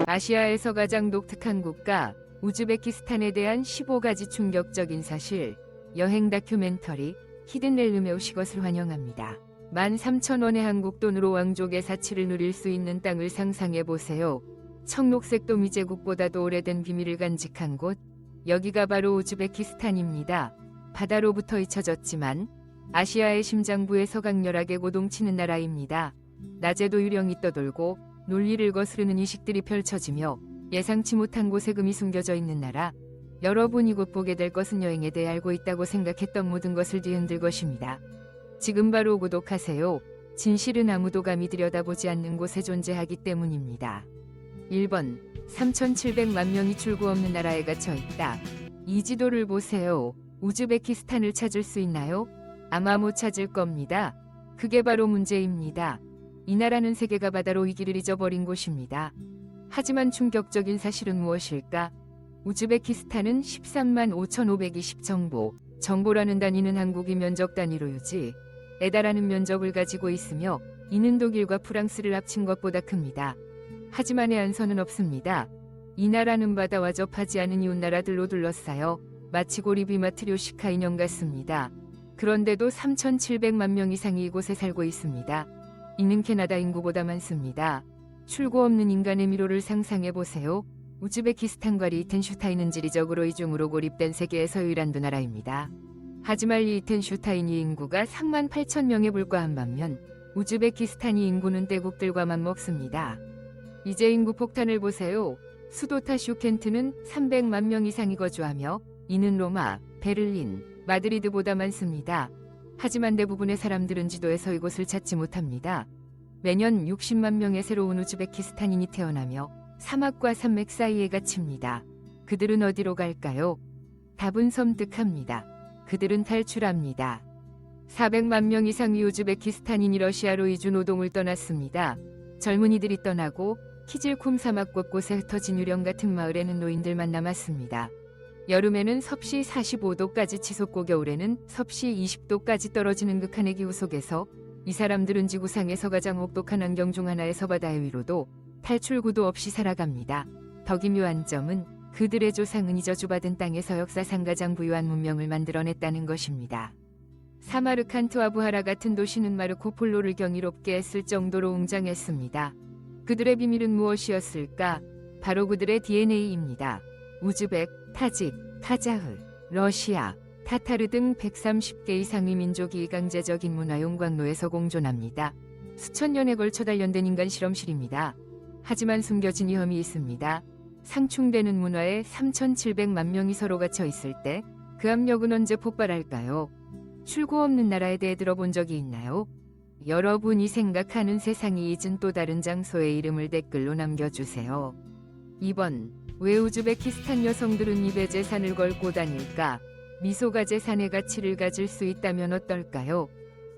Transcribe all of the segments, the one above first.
아시아에서 가장 독특한 국가 우즈베키스탄에 대한 15가지 충격적인 사실, 여행 다큐멘터리 히든렐름에 오신 것을 환영합니다. 13,000원의 한국 돈으로 왕족의 사치를 누릴 수 있는 땅을 상상해보세요. 청록색 도미제국보다도 오래된 비밀을 간직한 곳, 여기가 바로 우즈베키스탄입니다. 바다로부터 잊혀졌지만 아시아의 심장부에서 강렬하게 고동치는 나라입니다. 낮에도 유령이 떠돌고 논리를 거스르는 이식들이 펼쳐지며 예상치 못한 곳에 금이 숨겨져 있는 나라. 여러분이 곧 보게 될 것은 여행에 대해 알고 있다고 생각했던 모든 것을 뒤흔들 것입니다. 지금 바로 구독하세요. 진실은 아무도 감히 들여다보지 않는 곳에 존재하기 때문입니다. 1번 3,700만 명이 출구 없는 나라에 갇혀 있다. 이 지도를 보세요. 우즈베키스탄을 찾을 수 있나요? 아마 못 찾을 겁니다. 그게 바로 문제입니다. 이 나라는 세계가 바다로 위기를 잊어버린 곳입니다. 하지만 충격적인 사실은 무엇일까? 우즈베키스탄은 13만 5,520 정보라는 단위는 한국이 면적 단위로 유지에 달하는 면적을 가지고 있으며 이는 독일과 프랑스를 합친 것보다 큽니다. 하지만 해안선은 없습니다. 이 나라는 바다와 접하지 않은 이웃 나라들로 둘러싸여 마치 고리비마트료시카 인형 같습니다. 그런데도 3,700만 명 이상이 이곳에 살고 있습니다. 이는 캐나다 인구보다 많습니다. 출구 없는 인간의 미로를 상상해보세요. 우즈베키스탄과 리텐슈타인은 지리적으로 이중으로 고립된 세계에서 유일한 두 나라입니다. 하지만 리텐슈타인이 인구가 3만 8천 명에 불과한 반면 우즈베키스탄이 인구는 대국들과 맞먹습니다. 이제 인구 폭탄을 보세요. 수도 타슈켄트는 300만 명 이상이 거주하며 이는 로마, 베를린, 마드리드보다 많습니다. 하지만 대부분의 사람들은 지도에서 이곳을 찾지 못합니다. 매년 60만 명의 새로운 우즈베키스탄인이 태어나며 사막과 산맥 사이에 갇힙니다. 그들은 어디로 갈까요? 답은 섬뜩합니다. 그들은 탈출합니다. 400만 명 이상의 우즈베키스탄인이 러시아로 이주 노동을 떠났습니다. 젊은이들이 떠나고 키질쿰 사막 곳곳에 흩어진 유령 같은 마을에는 노인들만 남았습니다. 여름에는 섭씨 45도까지 치솟고 겨울에는 섭씨 20도까지 떨어지는 극한의 기후 속에서 이 사람들은 지구상에서 가장 혹독한 환경 중 하나에서 바다의 위로도 탈출구도 없이 살아갑니다. 더 기묘한 점은 그들의 조상은 이 저주받은 땅에서 역사상 가장 부유한 문명을 만들어냈다는 것입니다. 사마르칸트와 부하라 같은 도시는 마르코 폴로를 경이롭게 했을 정도로 웅장했습니다. 그들의 비밀은 무엇이었을까? 바로 그들의 DNA입니다. 우즈벡, 타직, 카자흐, 러시아, 타타르 등 130개 이상의 민족이 강제적인 문화 용광로에서 공존합니다. 수천 년에 걸쳐 단련된 인간 실험실입니다. 하지만 숨겨진 위험이 있습니다. 상충되는 문화에 3,700만 명이 서로 갇혀 있을 때 그 압력은 언제 폭발할까요? 출구 없는 나라에 대해 들어본 적이 있나요? 여러분이 생각하는 세상이 잊은 또 다른 장소의 이름을 댓글로 남겨주세요. 2번 왜 우즈베키스탄 여성들은 입에 재산을 걸고 다닐까? 미소가 재산의 가치를 가질 수 있다면 어떨까요?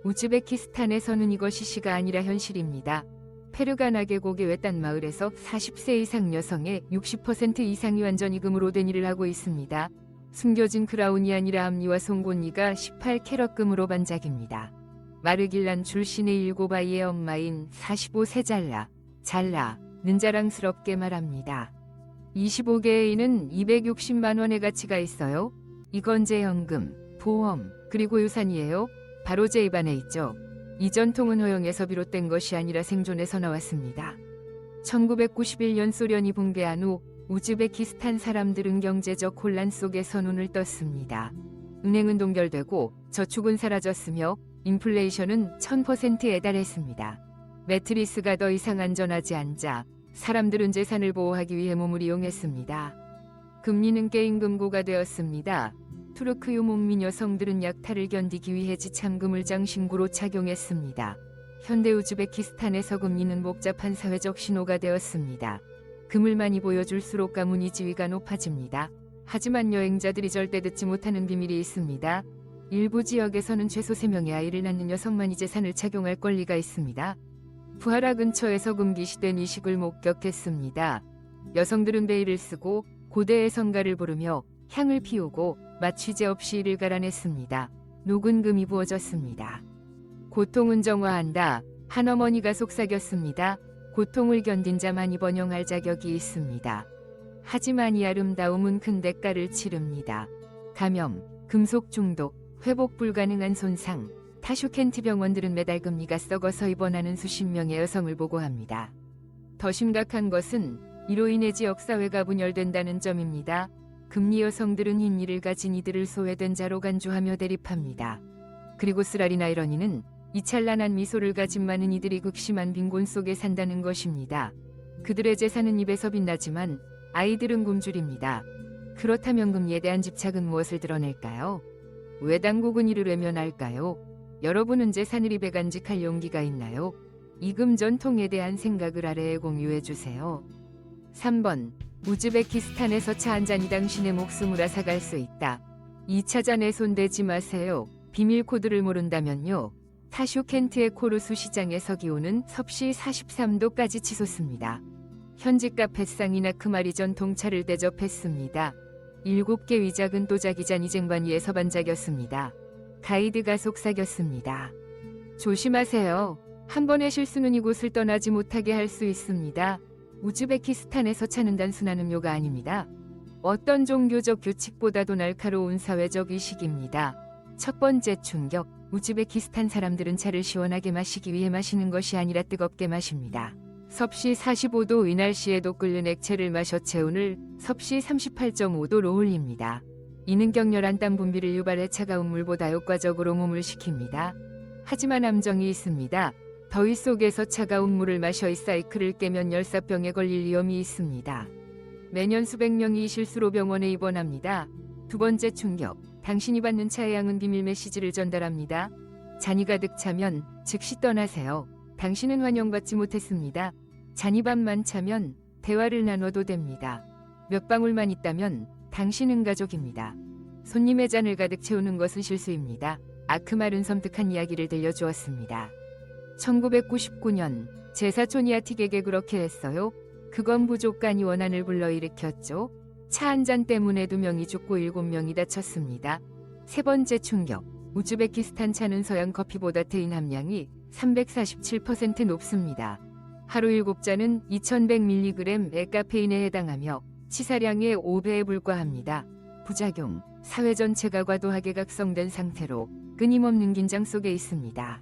우즈베키스탄에서는 이것이 시가 아니라 현실입니다. 페르가나 계곡의 외딴 마을에서 40세 이상 여성의 60% 이상이 완전히 금으로 된 일을 하고 있습니다. 숨겨진 크라운이 아니라 앞니와 송곳니가 18캐럿 금으로 반짝입니다. 마르길란 출신의 7아이의 엄마인 45세 잘라는 자랑스럽게 말합니다. 25개의 인은 260만 원의 가치가 있어요. 이건 제 현금, 보험, 그리고 유산이에요. 바로 제 입안에 있죠. 이 전통은 허영에서 비롯된 것이 아니라 생존에서 나왔습니다. 1991년 소련이 붕괴한 후 우즈베키스탄 사람들은 경제적 혼란 속에서 눈을 떴습니다. 은행은 동결되고 저축은 사라졌으며 인플레이션은 1000%에 달했습니다. 매트리스가 더 이상 안전하지 않자 사람들은 재산을 보호하기 위해 몸을 이용했습니다. 금리는 게임 금고가 되었습니다. 투르크 유목민 여성들은 약탈을 견디기 위해 지참금을 장신구로 착용했습니다. 현대 우즈베키스탄에서 금리는 복잡한 사회적 신호가 되었습니다. 금을 많이 보여줄수록 가문이 지위가 높아집니다. 하지만 여행자들이 절대 듣지 못하는 비밀이 있습니다. 일부 지역에서는 최소 3명의 아이를 낳는 여성만이 재산을 착용할 권리가 있습니다. 부하라 근처에서 금기시된 이식을 목격했습니다. 여성들은 베일을 쓰고 고대의 성가를 부르며 향을 피우고 마취제 없이 이를 갈아냈습니다. 녹은 금이 부어졌습니다. 고통은 정화한다. 한 어머니가 속삭였습니다. 고통을 견딘 자만이 번영할 자격이 있습니다. 하지만 이 아름다움은 큰 대가를 치릅니다. 감염, 금속 중독, 회복 불가능한 손상, 타슈켄트 병원들은 매달 금리가 썩어서 입원하는 수십 명의 여성을 보고합니다. 더 심각한 것은 이로 인해 지역사회가 분열된다는 점입니다. 금리 여성들은 흰니를 가진 이들을 소외된 자로 간주하며 대립합니다. 그리고 쓰라린 아이러니는 이 찬란한 미소를 가진 많은 이들이 극심한 빈곤 속에 산다는 것입니다. 그들의 재산은 입에서 빛나지만 아이들은 굶주립니다. 그렇다면 금리에 대한 집착은 무엇을 드러낼까요? 왜 당국은 이를 외면할까요? 여러분은 재산을 입에 간직할 용기가 있나요? 이금 전통에 대한 생각을 아래에 공유해주세요. 3번. 우즈베키스탄에서 차 한 잔이 당신의 목숨을 앗아갈 수 있다. 2차 잔에 손대지 마세요. 비밀 코드를 모른다면요. 타슈켄트의 코르수 시장에서 기온은 섭씨 43도까지 치솟습니다. 현지값 햇상이나 크마리 전통차를 대접했습니다. 7개 위작은 또 자기잔이 쟁반위에서 반짝였습니다. 가이드가 속삭였습니다. 조심하세요. 한 번의 실수는 이곳을 떠나지 못하게 할 수 있습니다. 우즈베키스탄에서 차는 단순한 음료가 아닙니다. 어떤 종교적 규칙보다도 날카로운 사회적 의식입니다. 첫 번째 충격, 우즈베키스탄 사람들은 차를 시원하게 마시기 위해 마시는 것이 아니라 뜨겁게 마십니다. 섭씨 45도 위날씨에도 끓는 액체를 마셔 체온을 섭씨 38.5도로 올립니다. 이는 격렬한 땀 분비를 유발해 차가운 물보다 효과적으로 몸을 식힙니다. 하지만 함정이 있습니다. 더위 속에서 차가운 물을 마셔 이 사이클을 깨면 열사병에 걸릴 위험이 있습니다. 매년 수백 명이 이 실수로 병원에 입원합니다. 두 번째 충격, 당신이 받는 차의 양은 비밀 메시지를 전달합니다. 잔이 가득 차면 즉시 떠나세요. 당신은 환영받지 못했습니다. 잔이 반만 차면 대화를 나눠도 됩니다. 몇 방울만 있다면 당신은 가족입니다. 손님의 잔을 가득 채우는 것은 실수입니다. 아크말은 섬뜩한 이야기를 들려주었습니다. 1999년 제 사촌이 아틱에게 그렇게 했어요. 그건 부족간이 원한을 불러일으켰죠. 차 한 잔 때문에 2명이 죽고 7명이 다쳤습니다. 세 번째 충격, 우즈베키스탄 차는 서양 커피보다 테인 함량이 347% 높습니다. 하루 7잔은 2100mg의 카페인에 해당하며 치사량의 5배에 불과합니다. 부작용, 사회 전체가 과도하게 각성된 상태로 끊임없는 긴장 속에 있습니다.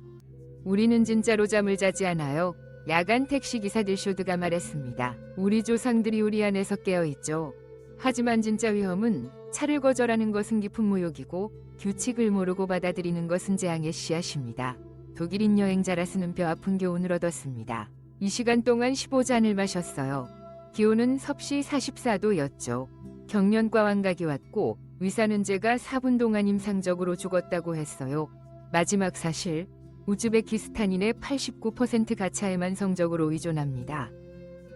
우리는 진짜로 잠을 자지 않아요. 야간 택시기사들 쇼드가 말했습니다. 우리 조상들이 우리 안에서 깨어있죠. 하지만 진짜 위험은 차를 거절하는 것은 깊은 모욕이고 규칙을 모르고 받아들이는 것은 재앙의 씨앗입니다. 독일인 여행자라스는 뼈아픈 교훈을 얻었습니다. 이 시간 동안 15잔을 마셨어요. 기온은 섭씨 44도였죠. 경련과 환각이 왔고 위사는 제가 4분 동안 임상적으로 죽었다고 했어요. 마지막 사실, 우즈베키스탄인의 89%가 차에 만성적으로 의존합니다.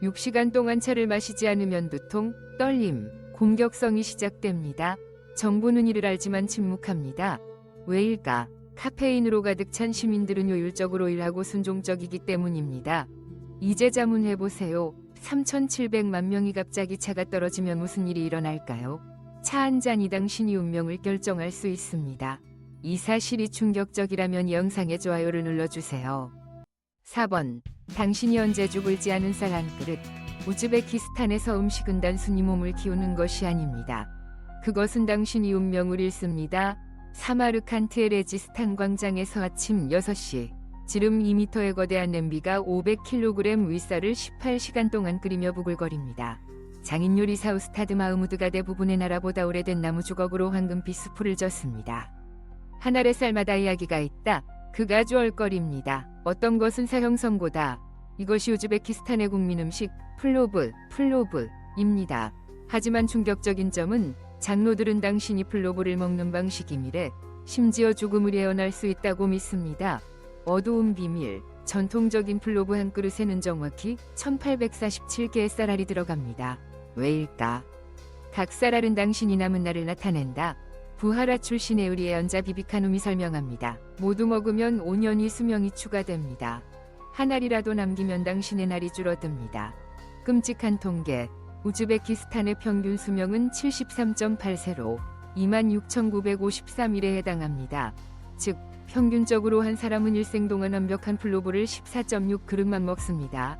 6시간 동안 차를 마시지 않으면 두통, 떨림, 공격성이 시작됩니다. 정부는 이를 알지만 침묵합니다. 왜일까? 카페인으로 가득 찬 시민들은 효율적으로 일하고 순종적이기 때문입니다. 이제 자문해보세요. 3,700만 명이 갑자기 차가 떨어지면 무슨 일이 일어날까요? 차 한 잔이 당신이 운명을 결정할 수 있습니다. 이 사실이 충격적이라면 이 영상에 좋아요를 눌러주세요. 4번. 당신이 언제 죽을지 아는 쌀 한 그릇. 우즈베키스탄에서 음식은 단순히 몸을 키우는 것이 아닙니다. 그것은 당신이 운명을 읽습니다. 사마르칸트의 레지스탄 광장에서 아침 6시 지름 2m의 거대한 냄비가 500kg 윗살을 18시간 동안 끓이며 부글거립니다. 장인 요리사 우스타드 마흐무드가 대부분의 나라보다 오래된 나무 주걱으로 황금빛 수프를 젓습니다. 한 알의 쌀마다 이야기가 있다. 그가 주얼거립니다. 어떤 것은 사형선고다. 이것이 우즈베키스탄의 국민 음식 플로브입니다. 하지만 충격적인 점은 장로들은 당신이 플로브를 먹는 방식이미래 심지어 죽음을 예언할 수 있다고 믿습니다. 어두운 비밀, 전통적인 플로브 한 그릇에는 정확히 1847개의 쌀알이 들어갑니다. 왜일까? 각 쌀알은 당신이 남은 날을 나타낸다. 부하라 출신의 의리 예언자 비비카눔이 설명합니다. 모두 먹으면 5년이 수명이 추가됩니다. 한 알이라도 남기면 당신의 날이 줄어듭니다. 끔찍한 통계, 우즈베키스탄의 평균 수명은 73.8세로 26,953일에 해당합니다. 즉, 평균적으로 한 사람은 일생 동안 완벽한 플로브를 14.6그릇만 먹습니다.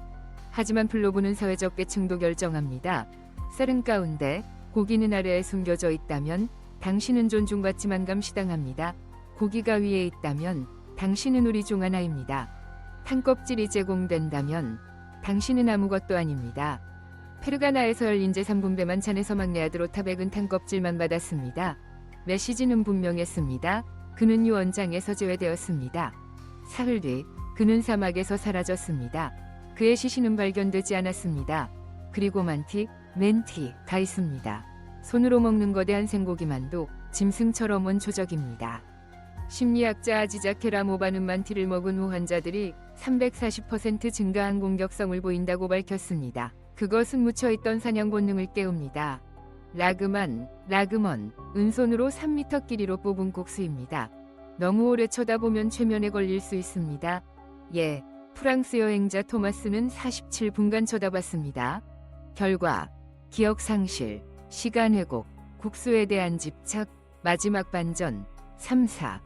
하지만 플로브는 사회적 계층도 결정합니다. 쌀은 가운데, 고기는 아래에 숨겨져 있다면 당신은 존중받지만 감시당합니다. 고기가 위에 있다면 당신은 우리 중 하나입니다. 탄껍질이 제공된다면 당신은 아무것도 아닙니다. 페르가나에서 열린 제3분배 만찬에서 막내 아들 오타백은 탄껍질만 받았습니다. 메시지는 분명했습니다. 그는 유언장에서 제외되었습니다. 사흘 뒤 그는 사막에서 사라졌습니다. 그의 시신은 발견되지 않았습니다. 그리고 맨티가 있습니다. 손으로 먹는 거대한 생고기만도 짐승처럼 원초적입니다. 심리학자 아지자 케라모바는 만티를 먹은 후 환자들이 340% 증가한 공격성을 보인다고 밝혔습니다. 그것은 묻혀있던 사냥 본능을 깨웁니다. 라그먼, 은손으로 3m 길이로 뽑은 국수입니다. 너무 오래 쳐다보면 최면에 걸릴 수 있습니다. 프랑스 여행자 토마스는 47분간 쳐다봤습니다. 결과, 기억 상실, 시간 왜곡, 국수에 대한 집착, 마지막 반전, 3-4,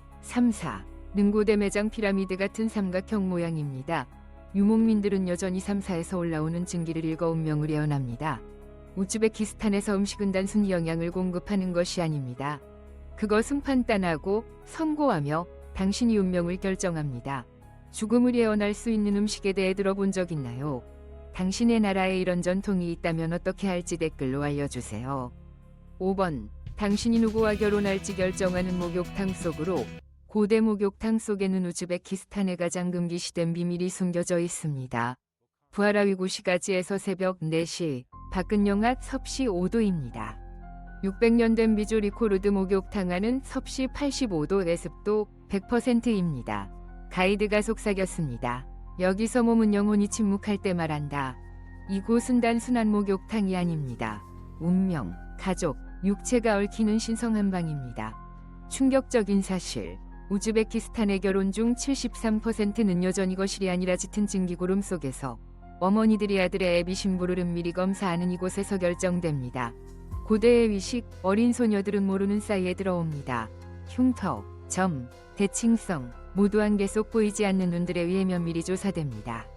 능고대 매장 피라미드 같은 삼각형 모양입니다. 유목민들은 여전히 3-4에서 올라오는 증기를 읽어 운명을 예언합니다. 우즈베키스탄에서 음식은 단순히 영양을 공급하는 것이 아닙니다. 그것은 판단하고 선고하며 당신이 운명을 결정합니다. 죽음을 예언할 수 있는 음식에 대해 들어본 적 있나요? 당신의 나라에 이런 전통이 있다면 어떻게 할지 댓글로 알려주세요. 5번. 당신이 누구와 결혼할지 결정하는 목욕탕 속으로. 고대 목욕탕 속에는 우즈베키스탄의 가장 금기시된 비밀이 숨겨져 있습니다. 부하라위 구시가지에서 새벽 4시, 밖은 영하 섭씨 5도입니다. 600년 된 비조리코르드 목욕탕 안은 섭씨 85도, 습도 100%입니다. 가이드가 속삭였습니다. 여기서 몸은 영혼이 침묵할 때 말한다. 이곳은 단순한 목욕탕이 아닙니다. 운명, 가족, 육체가 얽히는 신성한 방입니다. 충격적인 사실. 우즈베키스탄의 결혼 중 73%는 여전히 거실이 아니라 짙은 증기구름 속에서 어머니들이 아들의 애비 신부를 은밀히 검사하는 이곳에서 결정됩니다. 고대의 위식, 어린 소녀들은 모르는 사이에 들어옵니다. 흉터, 점, 대칭성, 모두 안개 속 보이지 않는 눈들에 의해 면밀히 조사됩니다.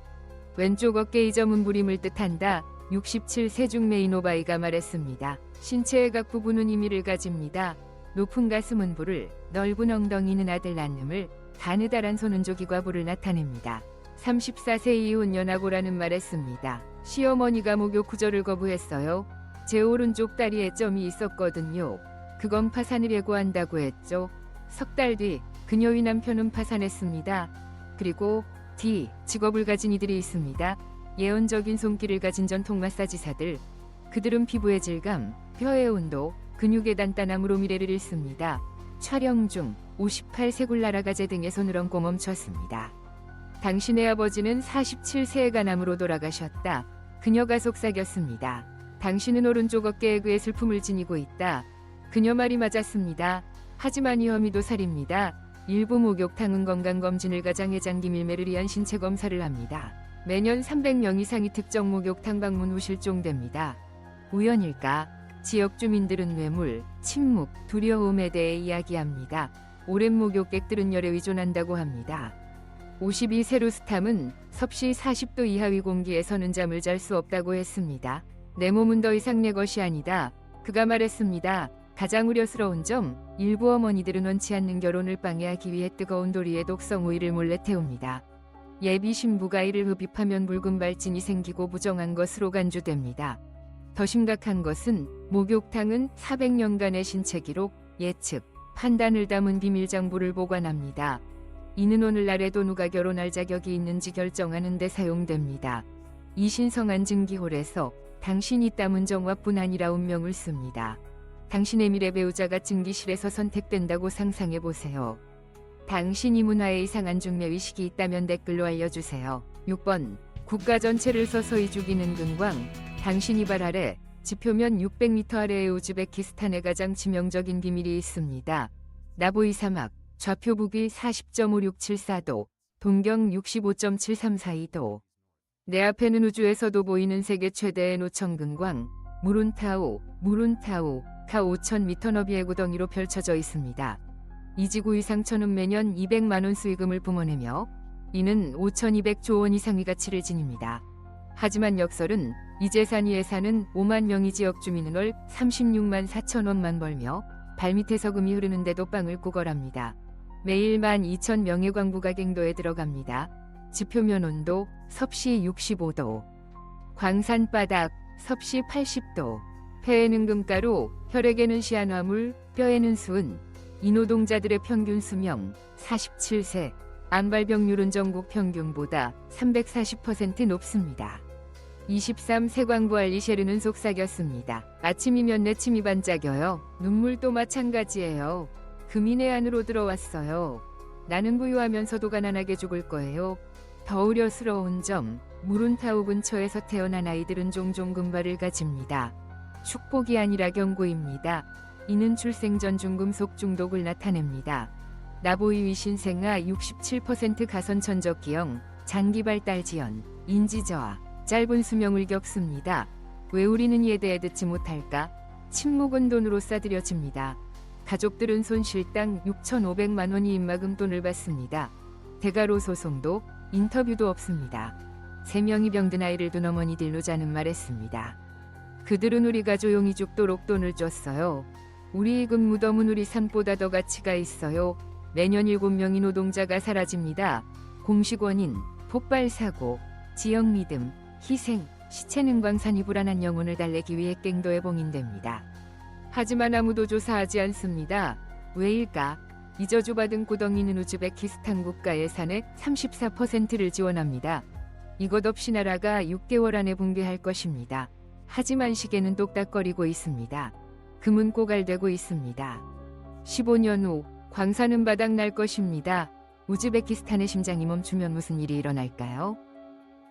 왼쪽 어깨 이 점은 불임을 뜻한다. 67세 중 메이노바이가 말했습니다. 신체의 각 부분은 의미를 가집니다. 높은 가슴은 불을, 넓은 엉덩이는 아들 낳음을, 가느다란 손은 조기과 불을 나타냅니다. 34세 이혼 연하고라는 말했습니다. 시어머니가 목욕 구절을 거부했어요. 제 오른쪽 다리에 점이 있었거든요. 그건 파산을 예고한다고 했죠. 석 달 뒤 그녀의 남편은 파산했습니다. 그리고 직업을 가진 이들이 있습니다. 예언적인 손길을 가진 전통 마사지사들. 그들은 피부의 질감, 뼈의 온도, 근육의 단단함으로 미래를 읽습니다. 촬영 중 58세 굴라라 가제 등의 손을 얹고 멈췄습니다. 당신의 아버지는 47세의 간암으로 돌아가셨다. 그녀가 속삭였습니다. 당신은 오른쪽 어깨에 그의 슬픔을 지니고 있다. 그녀 말이 맞았습니다. 하지만 이 혐의도 살입니다. 일부 목욕탕은 건강검진을 가장 회장 기밀매를 위한 신체 검사를 합니다. 매년 300명 이상이 특정 목욕탕 방문 후 실종됩니다. 우연일까? 지역 주민들은 뇌물, 침묵, 두려움에 대해 이야기합니다. 오랜 목욕객들은 열에 의존한다고 합니다. 52세 루스탐은 섭씨 40도 이하 위공기에서는 잠을 잘 수 없다고 했습니다. 내 몸은 더 이상 내 것이 아니다. 그가 말했습니다. 가장 우려스러운 점, 일부 어머니들은 원치 않는 결혼을 방해하기 위해 뜨거운 도리에 독성 우유를 몰래 태웁니다. 예비 신부가 이를 흡입하면 붉은 발진이 생기고 부정한 것으로 간주됩니다. 더 심각한 것은 목욕탕은 400년간의 신체 기록, 예측, 판단을 담은 비밀 장부를 보관합니다. 이는 오늘날에도 누가 결혼할 자격이 있는지 결정하는 데 사용됩니다. 이 신성한 증기홀에서 당신이 담은 정화뿐 아니라 운명을 씁니다. 당신의 미래 배우자가 증기실에서 선택된다고 상상해보세요. 당신이 문화에 이상한 중매의식이 있다면 댓글로 알려주세요. 6번. 국가 전체를 서서히 죽이는 근광. 당신이 발 아래, 지표면 600m 아래의 우즈베키스탄의 가장 치명적인 비밀이 있습니다. 나보이 사막, 좌표 북위 40.5674도, 동경 65.7342도. 내 앞에는 우주에서도 보이는 세계 최대의 노천근광, 무룬타우, 가 5,000m 너비의 구덩이로 펼쳐져 있습니다. 이 지구 위상천은 매년 200만 원 수익금을 뿜어내며 이는 5,200조 원 이상의 가치를 지닙니다. 하지만 역설은 이 재산 위에 사는 5만 명의 지역 주민은 월 36만 4천 원만 벌며 발밑에서 금이 흐르는데도 빵을 구걸합니다. 매일 12,000명의 광부가 갱도에 들어갑니다. 지표면 온도 섭씨 65도, 광산 바닥 섭씨 80도, 폐에는 금가루, 혈액에는 시아화물, 뼈에는 수은, 이 노동자들의 평균 수명 47세, 암발병률은 전국 평균보다 340% 높습니다. 23세 광부 알리셰르는 속삭였습니다. 아침이면 내 침이 반짝여요. 눈물도 마찬가지예요. 금이 내 안으로 들어왔어요. 나는 부유하면서도 가난하게 죽을 거예요. 더 우려스러운 점, 무룬타우 근처에서 태어난 아이들은 종종 금발을 가집니다. 축복이 아니라 경고입니다. 이는 출생 전 중금속 중독을 나타냅니다. 나보이위 신생아 67% 가선 천적기형, 장기 발달 지연, 인지 저하, 짧은 수명을 겪습니다. 왜 우리는 이에 대해 듣지 못할까? 침묵은 돈으로 싸들여집니다. 가족들은 손실당 6,500만 원이 입막음 돈을 받습니다. 대가로 소송도 인터뷰도 없습니다. 3명이 병든 아이를 둔 어머니들 노자는 말했습니다. 그들은 우리가 조용히 죽도록 돈을 줬어요. 우리 금 무덤은 우리 삶보다 더 가치가 있어요. 매년 7명의 노동자가 사라집니다. 공식 원인, 폭발 사고, 지역 믿음, 희생, 시체는 광산이 불안한 영혼을 달래기 위해 갱도에 봉인됩니다. 하지만 아무도 조사하지 않습니다. 왜일까? 이 저주받은 구덩이는 우즈베키스탄 국가 예산의 34%를 지원합니다. 이것 없이 나라가 6개월 안에 붕괴할 것입니다. 하지만 시계는 똑딱거리고 있습니다. 금은 고갈되고 있습니다. 15년 후 광산은 바닥날 것입니다. 우즈베키스탄의 심장이 멈추면 무슨 일이 일어날까요?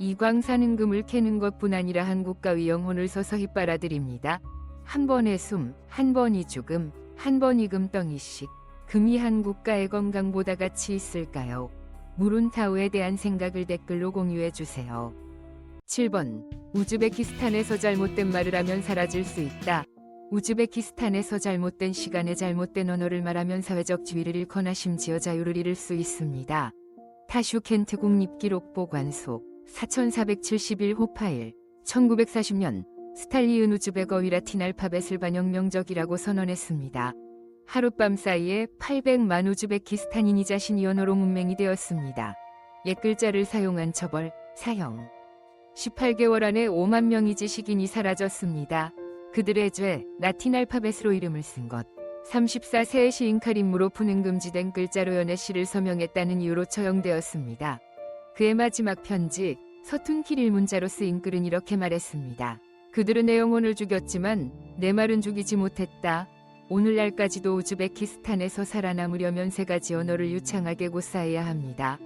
이 광산은 금을 캐는 것뿐 아니라 한국가의 영혼을 서서히 빨아들입니다. 한 번의 숨, 한 번이 죽음, 한 번이 금덩이씩. 금이 한국가의 건강보다 가치 있을까요? 무룬타우에 대한 생각을 댓글로 공유해주세요. 7번. 우즈베키스탄에서 잘못된 말을 하면 사라질 수 있다. 우즈베키스탄에서 잘못된 시간에 잘못된 언어를 말하면 사회적 지위를 잃거나 심지어 자유를 잃을 수 있습니다. 타슈켄트 국립기록보관소 4471호 파일 1940년 스탈리은 우즈베거 라틴 알파벳을 반영명적이라고 선언했습니다. 하룻밤 사이에 800만 우즈베키스탄인이 자신이 언어로 문맹이 되었습니다. 옛글자를 사용한 처벌, 사형. 18개월 안에 5만 명의 지식인이 사라졌습니다. 그들의 죄, 라틴 알파벳으로 이름을 쓴 것. 34세의 시인 카림무로 푸는 금지된 글자로 연애 시를 서명했다는 이유로 처형되었습니다. 그의 마지막 편지, 서툰 키릴 문자로 쓰인 글은 이렇게 말했습니다. 그들은 내 영혼을 죽였지만 내 말은 죽이지 못했다. 오늘날까지도 우즈베키스탄에서 살아남으려면 3가지 언어를 유창하게 고사해야 합니다.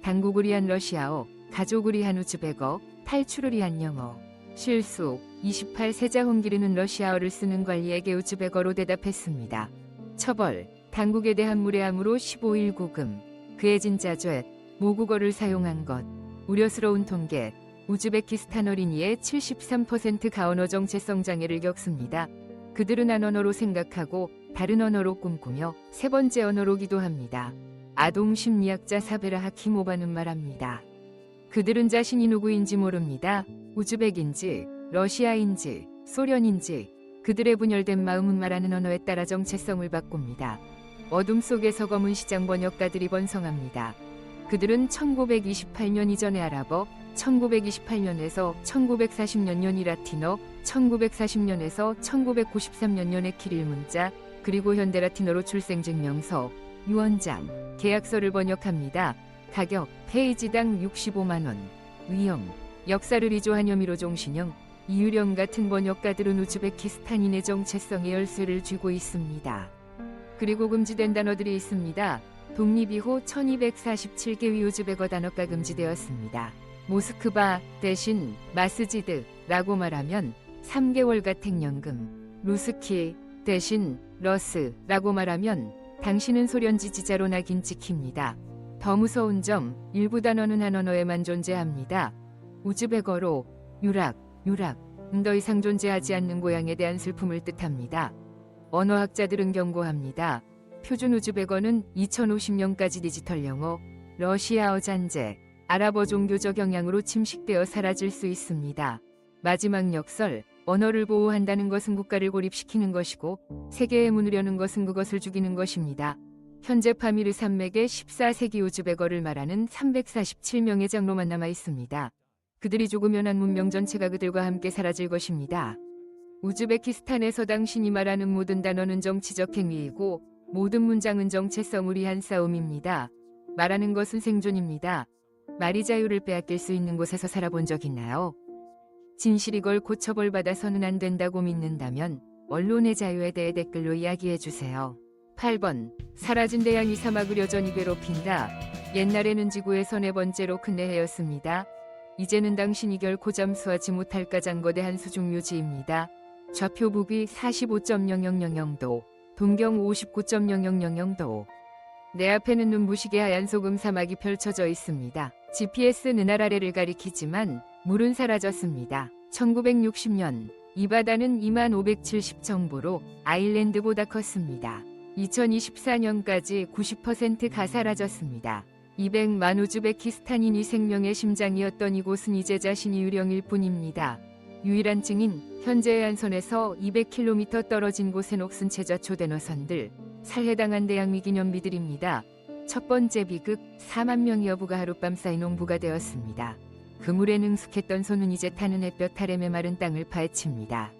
당국을 위한 러시아어, 가족을 위한 우즈베거, 탈출을 위한 영어. 실수, 28세자 홍기르는 러시아어를 쓰는 관리에게 우즈베거로 대답했습니다. 처벌, 당국에 대한 무례함으로 15일 구금. 그의 진짜 죄, 모국어를 사용한 것. 우려스러운 통계, 우즈베키스탄 어린이의 73%가 언어 정체성 장애를 겪습니다. 그들은 한 언어로 생각하고 다른 언어로 꿈꾸며 3번째 언어로 기도합니다. 아동 심리학자 사베라 하키모바는 말합니다. 그들은 자신이 누구인지 모릅니다. 우즈벡인지, 러시아인지, 소련인지. 그들의 분열된 마음은 말하는 언어에 따라 정체성을 바꿉니다. 어둠 속에서 검은 시장 번역가들이 번성합니다. 그들은 1928년 이전의 아랍어, 1928년에서 1940년년이 라틴어, 1940년에서 1993년년의 키릴 문자, 그리고 현대 라틴어로 출생증명서, 유언장, 계약서를 번역합니다. 가격, 페이지당 65만 원. 위험, 역사를 위조한 혐의로 종신형. 이유령 같은 번역가들은 우즈베키스탄인의 정체성에 열쇠를 쥐고 있습니다. 그리고 금지된 단어들이 있습니다. 독립 이후 1247개의 우즈베거 단어가 금지되었습니다. 모스크바 대신 마스지드라고 말하면 3개월 가택연금, 루스키 대신 러스라고 말하면 당신은 소련 지지자로 낙인 찍힙니다. 더 무서운 점, 일부 단어는 한 언어에만 존재합니다. 우즈베거로 유락은 더 이상 존재하지 않는 고향에 대한 슬픔을 뜻합니다. 언어학자들은 경고합니다. 표준 우즈베거는 2050년까지 디지털 영어, 러시아어 잔재, 아랍어 종교적 영향으로 침식되어 사라질 수 있습니다. 마지막 역설, 언어를 보호한다는 것은 국가를 고립시키는 것이고 세계의 문을 여는 것은 그것을 죽이는 것입니다. 현재 파미르 산맥에 14세기 우즈베거를 말하는 347명의 장로만 남아 있습니다. 그들이 죽으면 한 문명 전체가 그들과 함께 사라질 것입니다. 우즈베키스탄에서 당신이 말하는 모든 단어는 정치적 행위이고 모든 문장은 정체성을 위한 싸움입니다. 말하는 것은 생존입니다. 말이 자유를 빼앗길 수 있는 곳에서 살아본 적 있나요? 진실이 걸고 처벌받아서는 안 된다고 믿는다면 언론의 자유에 대해 댓글로 이야기해주세요. 8번. 사라진 대양이 사막을 여전히 괴롭힌다. 옛날에는 지구에서 네 번째로 큰 해였습니다. 이제는 당신이 결코 잠수하지 못할 가장거대한 수중유지입니다. 좌표 북위 45.0000도, 동경 59.0000도. 내 앞에는 눈부시게 하얀 소금 사막이 펼쳐져 있습니다. GPS는 아래를 가리키지만 물은 사라졌습니다. 1960년 이 바다는 2570 정보로 아일랜드보다 컸습니다. 2024년까지 90%가 사라졌습니다. 200만 우즈베키스탄인이 생명의 심장이었던 이곳은 이제 자신이 유령일 뿐입니다. 유일한 증인, 현재 해안선에서 200km 떨어진 곳에 녹슨 최저초 대노선들, 살해당한 대양미 기념비들입니다. 첫 번째 비극, 4만 명의 여부가 하룻밤 사이 농부가 되었습니다. 그물에 능숙했던 손은 이제 타는 햇볕 아래 메마른 땅을 파헤칩니다.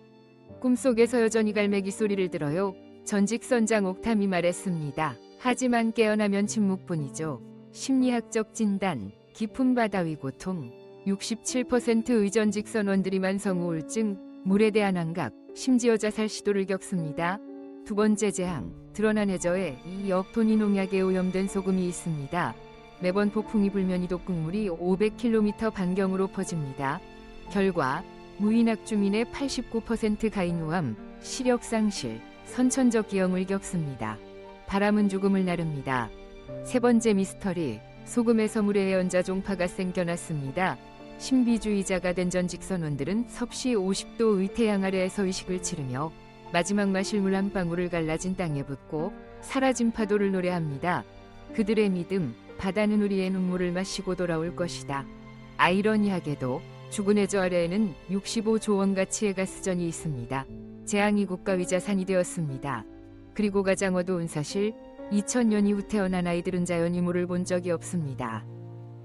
꿈속에서 여전히 갈매기 소리를 들어요. 전직선장 옥탐이 말했습니다. 하지만 깨어나면 침묵뿐이죠. 심리학적 진단, 깊은 바다 위 고통, 67%의 전직 선원들이 만성 우울증, 물에 대한 환각, 심지어 자살 시도를 겪습니다. 두 번째 재앙, 드러난 해저에 이 역톤이 농약에 오염된 소금이 있습니다. 매번 폭풍이 불면 이 독극물이 500km 반경으로 퍼집니다. 결과 무인학 주민의 89%가 인후암, 시력 상실, 선천적 기형을 겪습니다. 바람은 죽음을 나릅니다. 세 번째 미스터리, 소금에서 물의 예언자 종파가 생겨났습니다. 신비주의자가 된 전직 선원들은 섭씨 50도의 태양 아래에서 의식을 치르며 마지막 마실 물 한 방울을 갈라진 땅에 붓고 사라진 파도를 노래합니다. 그들의 믿음, 바다는 우리의 눈물을 마시고 돌아올 것이다. 아이러니하게도 죽은 해저 아래에는 65조 원 가치의 가스전이 있습니다. 재앙이 국가위 자산이 되었습니다. 그리고 가장 어두운 사실, 2000년 이후 태어난 아이들은 자연히 물을 본 적이 없습니다.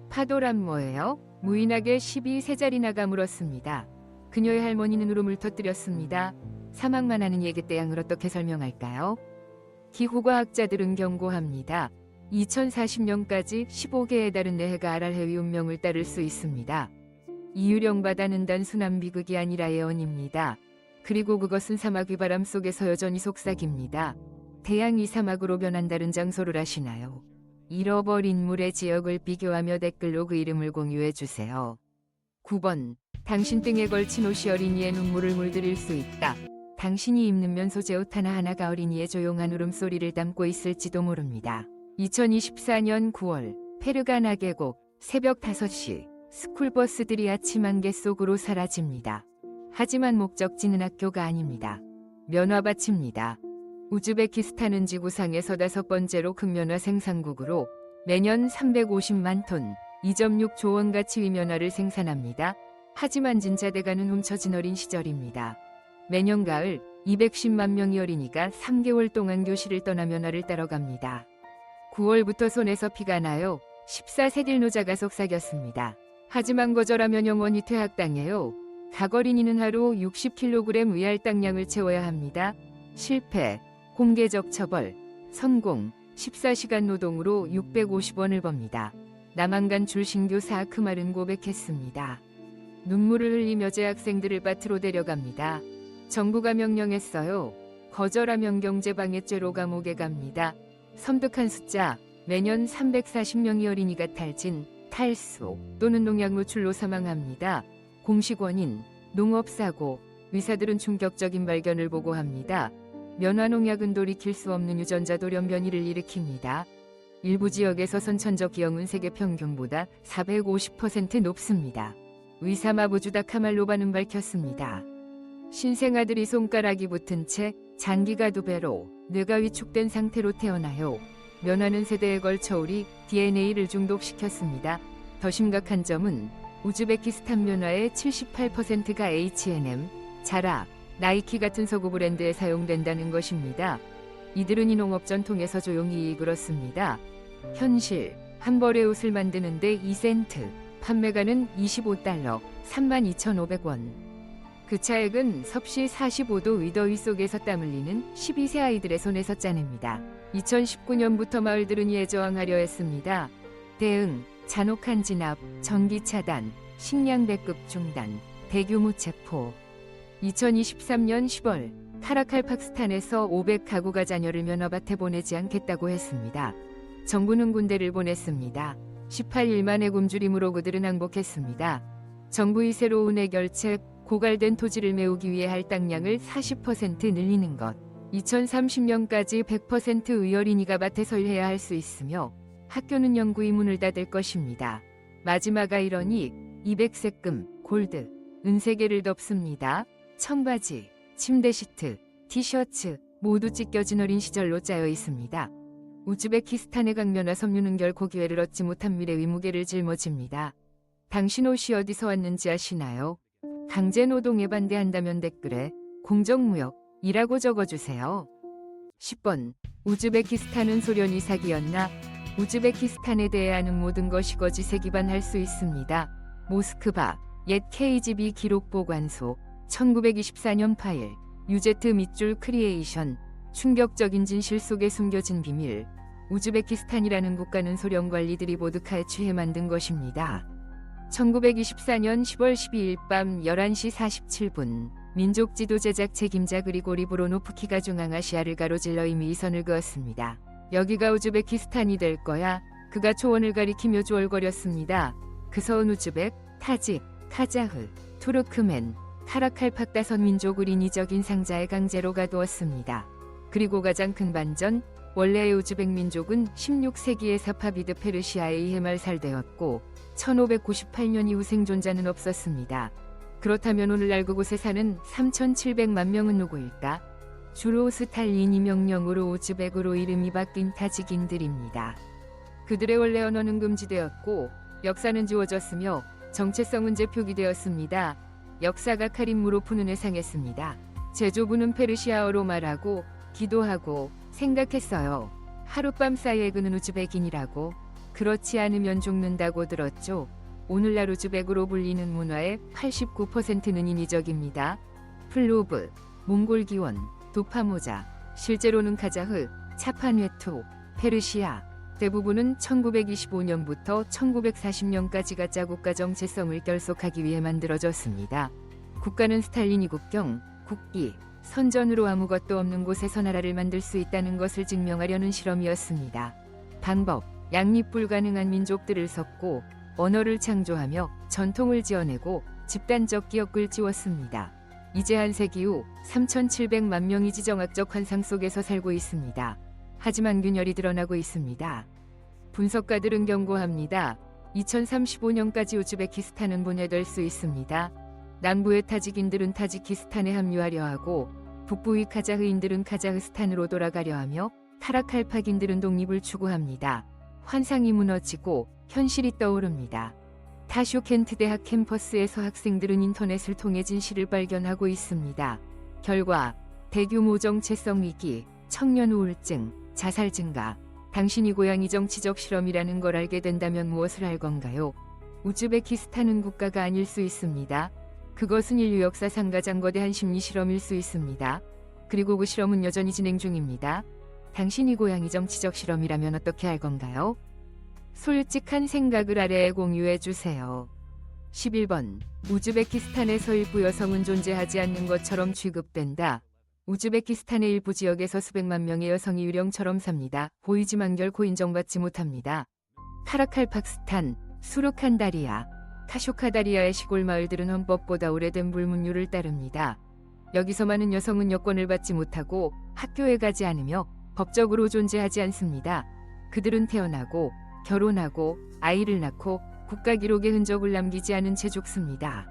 파도란 뭐예요? 무인하게 12세자리나가 물었습니다. 그녀의 할머니는 울음을 터뜨렸습니다. 사막만 하는 예계대양을 어떻게 설명할까요? 기후과학자들은 경고합니다. 2040년까지 15개에 달은 내해가 아랄해 위 운명을 따를 수 있습니다. 이 유령 바다는 단순한 비극이 아니라 예언입니다. 그리고 그것은 사막 위바람 속에서 여전히 속삭입니다. 태양이 사막으로 변한 다른 장소를 아시나요? 잃어버린 물의 지역을 비교하며 댓글로 그 이름을 공유해주세요. 9번. 당신 등에 걸친 옷이 어린이의 눈물을 물들일 수 있다. 당신이 입는 면소재 옷 하나하나가 어린이의 조용한 울음소리를 담고 있을지도 모릅니다. 2024년 9월 페르가나 계곡 새벽 5시 스쿨버스들이 아침 안개 속으로 사라집니다. 하지만 목적지는 학교가 아닙니다. 면화밭입니다. 우즈베키스탄은 지구상에서 5번째로 큰 면화 생산국으로 매년 350만 톤, 2.6조 원 가치의 면화를 생산합니다. 하지만 진짜 대가는 훔쳐진 어린 시절입니다. 매년 가을 210만 명의 어린이가 3개월 동안 교실을 떠나 면화를 따러 갑니다. 9월부터 손에서 피가 나요. 14세 노자가 속삭였습니다. 하지만 거절하면 영원히 퇴학당해요. 각 어린이는 하루 60kg 위할당량을 채워야 합니다. 실패, 공개적 처벌, 성공, 14시간 노동으로 650원을 법니다. 남한간 출신교사 아크말은 고백했습니다. 눈물을 흘리며 재학생들을 밭으로 데려갑니다. 정부가 명령했어요. 거절하면 경제방해죄로 감옥에 갑니다. 섬뜩한 숫자, 매년 340명의 어린이가 탈진, 탈수 또는 농약 노출로 사망합니다. 공식 원인, 농업사고, 의사들은 충격적인 발견을 보고합니다. 면화농약은 돌이킬 수 없는 유전자 돌연 변이를 일으킵니다. 일부 지역에서 선천적 기형은 세계 평균보다 450% 높습니다. 의사 마부주다 카말로바는 밝혔습니다. 신생아들이 손가락이 붙은 채 장기가 2배로 뇌가 위축된 상태로 태어나요. 면화는 세대에 걸쳐 우리 DNA를 중독시켰습니다. 더 심각한 점은 우즈베키스탄 면화의 78%가 H&M, 자라, 나이키 같은 서구 브랜드에 사용된다는 것입니다. 이들은 이 농업 전통에서 조용히 이익을 얻습니다. 현실, 한 벌의 옷을 만드는데 2센트, 판매가는 $25, 32,500원. 그 차액은 섭씨 45도 위더위 속에서 땀 흘리는 12세 아이들의 손에서 짜냅니다. 2019년부터 마을들은 이에 저항하려 했습니다. 대응, 잔혹한 진압, 전기 차단, 식량 배급 중단, 대규모 체포. 2023년 10월 카라칼팍스탄에서 500가구가 자녀를 면허밭에 보내지 않겠다고 했습니다. 정부는 군대를 보냈습니다. 18일 만에 굶주림으로 그들은 항복했습니다. 정부의 새로운 해결책, 고갈된 토지를 메우기 위해 할당량을 40% 늘리는 것. 2030년까지 100% 의열인이가 밭에서 일해야 할 수 있으며 학교는 영구히 문을 닫을 것입니다. 마지막 아이러니, 200세금, 골드, 은세개를 덮습니다. 청바지, 침대 시트, 티셔츠 모두 찢겨진 어린 시절로 짜여 있습니다. 우즈베키스탄의 강면화 섬유는 결코 기회를 얻지 못한 미래의 무게를 짊어집니다. 당신 옷이 어디서 왔는지 아시나요? 강제노동에 반대한다면 댓글에 공정무역이라고 적어주세요. 10번. 우즈베키스탄은 소련이 사기였나? 우즈베키스탄에 대해 아는 모든 것이 거짓에 기반할 수 있습니다. 모스크바, 옛 KGB 기록보관소, 1924년 파일, 유제트 밑줄 크리에이션, 충격적인 진실 속에 숨겨진 비밀. 우즈베키스탄이라는 국가는 소련 관리들이 보드카에 취해 만든 것입니다. 1924년 10월 12일 밤 11시 47분 민족 지도 제작 책임자 그리고리 브로노프키가 중앙아시아를 가로질러 이미 이 선을 그었습니다. 여기가 우즈베키스탄이 될 거야. 그가 초원을 가리키며 주얼거렸습니다. 그 서은 우즈벡, 타직, 카자흐, 투르크멘, 카라칼팍다선 민족을 인위적인 상자에 강제로 가두었습니다. 그리고 가장 큰 반전, 원래의 우즈벡 민족은 16세기에 사파비드 페르시아에 의해 말살되었고 1598년 이후 생존자는 없었습니다. 그렇다면 오늘날 그곳에 사는 3,700만 명은 누구일까? 주로 스탈린이 명령으로 우즈벡으로 이름이 바뀐 타직인들입니다. 그들의 원래 언어는 금지되었고 역사는 지워졌으며 정체성은 재표기되었습니다. 역사가 카림 무로프는 회상했습니다. 제조부는 페르시아어로 말하고 기도하고 생각했어요. 하룻밤 사이에 그는 우즈벡인이라고. 그렇지 않으면 죽는다고 들었죠. 오늘날 우즈벡으로 불리는 문화의 89%는 인위적입니다. 플로브, 몽골 기원, 도파모자, 실제로는 카자흐, 차판웨토, 페르시아. 대부분은 1925년부터 1940년까지 가짜 국가 정체성을 결속하기 위해 만들어졌습니다. 국가는 스탈린이 국경, 국기, 선전으로 아무것도 없는 곳에서 나라를 만들 수 있다는 것을 증명하려는 실험이었습니다. 방법, 양립 불가능한 민족들을 섞고 언어를 창조하며 전통을 지어내고 집단적 기억을 지웠습니다. 이제 한 세기 후 3,700만 명이 지정학적 환상 속에서 살고 있습니다. 하지만 균열이 드러나고 있습니다. 분석가들은 경고합니다. 2035년까지 우즈베키스탄은 분해될 수 있습니다. 남부의 타직인들은 타지키스탄에 합류하려 하고 북부의 카자흐인들은 카자흐스탄으로 돌아가려 하며 카라칼팍인들은 독립을 추구합니다. 환상이 무너지고 현실이 떠오릅니다. 타슈켄트 대학 캠퍼스에서 학생들은 인터넷을 통해 진실을 발견하고 있습니다. 결과, 대규모 정체성 위기, 청년 우울증, 자살 증가. 당신이 고양이 정치적 실험이라는 걸 알게 된다면 무엇을 할 건가요? 우즈베키스탄은 국가가 아닐 수 있습니다. 그것은 인류 역사상 가장 거대한 심리 실험일 수 있습니다. 그리고 그 실험은 여전히 진행 중입니다. 당신이 고양이 정치적 실험이라면 어떻게 할 건가요? 솔직한 생각을 아래에 공유해 주세요. 11번. 우즈베키스탄에서 일부 여성은 존재하지 않는 것처럼 취급된다. 우즈베키스탄의 일부 지역에서 수백만 명의 여성이 유령처럼 삽니다. 보이지만 결코 인정받지 못합니다. 카라칼팍스탄, 수르칸다리아, 카쇼카다리아의 시골 마을들은 헌법보다 오래된 불문율을 따릅니다. 여기서 많은 여성은 여권을 받지 못하고 학교에 가지 않으며 법적으로 존재하지 않습니다. 그들은 태어나고 결혼하고 아이를 낳고 국가 기록에 흔적을 남기지 않은 채 죽습니다.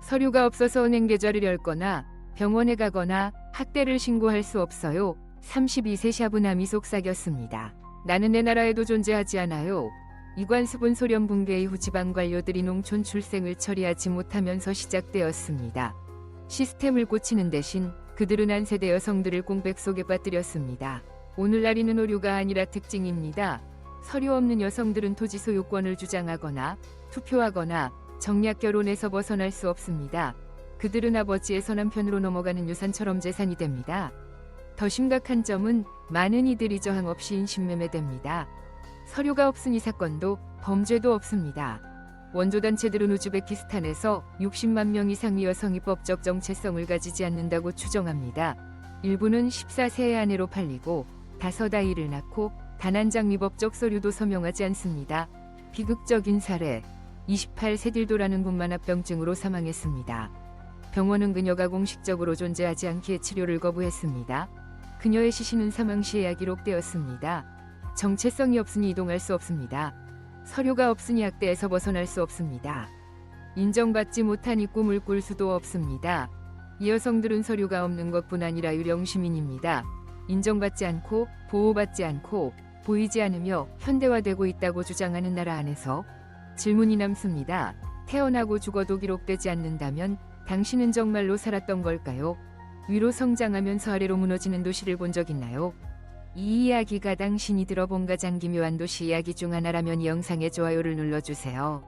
서류가 없어서 은행 계좌를 열거나 병원에 가거나 학대를 신고할 수 없어요. 32세 샤브남이 속삭였습니다. 나는 내 나라에도 존재하지 않아요. 이관습은 소련 붕괴 이후 지방 관료들이 농촌 출생을 처리하지 못하면서 시작되었습니다. 시스템을 고치는 대신 그들은 한 세대 여성들을 공백 속에 빠뜨렸습니다. 오늘날이는 오류가 아니라 특징입니다. 서류 없는 여성들은 토지 소유권을 주장하거나 투표하거나 정략 결혼에서 벗어날 수 없습니다. 그들은 아버지에서 남편으로 넘어가는 유산처럼 재산이 됩니다. 더 심각한 점은 많은 이들이 저항 없이 인신매매됩니다. 서류가 없으니 사건도 범죄도 없습니다. 원조단체들은 우즈베키스탄에서 60만 명 이상의 여성이 법적 정체성을 가지지 않는다고 추정합니다. 일부는 14세 아내로 팔리고 5아이를 낳고 단 한 장 위법적 서류도 서명하지 않습니다. 비극적인 사례, 28세 딜도라는 분만합병증으로 사망했습니다. 병원은 그녀가 공식적으로 존재하지 않기에 치료를 거부했습니다. 그녀의 시신은 사망 시에야 기록되었습니다. 정체성이 없으니 이동할 수 없습니다. 서류가 없으니 학대에서 벗어날 수 없습니다. 인정받지 못하니 꿈을 꿀 수도 없습니다. 이 여성들은 서류가 없는 것뿐 아니라 유령 시민입니다. 인정받지 않고 보호받지 않고 보이지 않으며 현대화되고 있다고 주장하는 나라 안에서 질문이 남습니다. 태어나고 죽어도 기록되지 않는다면 당신은 정말로 살았던 걸까요? 위로 성장하면서 아래로 무너지는 도시를 본 적 있나요? 이 이야기가 당신이 들어본 가장 기묘한 도시 이야기 중 하나라면 이 영상에 좋아요를 눌러주세요.